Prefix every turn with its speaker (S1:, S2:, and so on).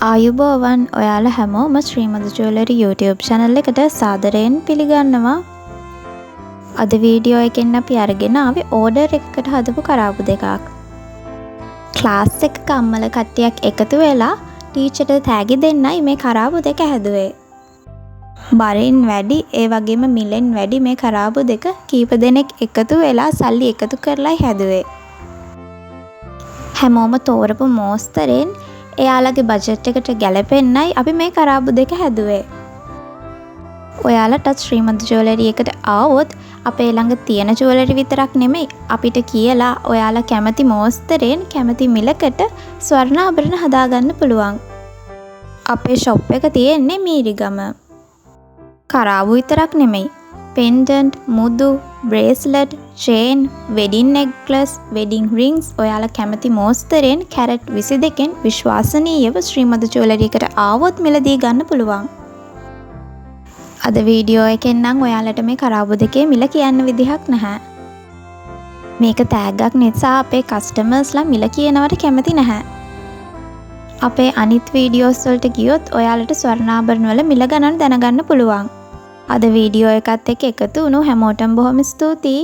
S1: ආයුබෝවන් ඔයාලා හැමෝම ශ්‍රීමද ජුවලරි YouTube channel එකට සාදරයෙන් පිළිගන්නවා. අද වීඩියෝ එකෙන් අපි අරගෙන ආවේ ඕඩර් එකකට හදපු කරාබු දෙකක්. ක්ලාස් එකක අම්මලා කට්ටියක් එකතු වෙලා ටීචර්ට තෑගි දෙන්නයි මේ කරාබු දෙක හැදුවේ. බරින් වැඩි ඒ වගේම මිලෙන් වැඩි මේ කරාබු දෙක කීප දෙනෙක් එකතු වෙලා සල්ලි එකතු කරලා හැදුවේ. හැමෝම තෝරපු මෝස්තරෙන් එයාලගේ බජට් එකට ගැලපෙන්නයි අපි මේ කරාබු දෙක හැදුවේ. ඔයාලටත් ශ්‍රීමන්ත ජුවලරි එකට ආවොත් අපේ ළඟ තියෙන ජුවලරි විතරක් නෙමෙයි අපිට කියලා ඔයාලා කැමති මෝස්තරෙන් කැමති මිලකට ස්වර්ණාභරණ හදාගන්න පුළුවන්. අපේ ෂොප් එක තියෙන්නේ මීරිගම. කරාබු විතරක් නෙමෙයි pendant, මුදු, bracelet, chain, wedding necklace, wedding rings ඔයාලා කැමති මෝස්තරෙන් කැරට් 22කින් විශ්වාසනීයව ශ්‍රීමද ජුවලරි එකට ආවොත් මිලදී ගන්න පුළුවන්. අද වීඩියෝ එකෙන් නම් ඔයාලට මේ කරාබු දෙකේ මිල කියන්න විදිහක් නැහැ. මේක තෑග්ගක් නිසා අපේ කස්ටමර්ස්ලා මිල කියනවට කැමති නැහැ. අපේ අනිත් වීඩියෝස් වලට ගියොත් ඔයාලට ස්වර්ණාභරණ වල මිල ගණන් දැනගන්න පුළුවන්. අද වීඩියෝ එකත් එක්ක එකතු වුණු හැමෝටම බොහොම ස්තුතියි.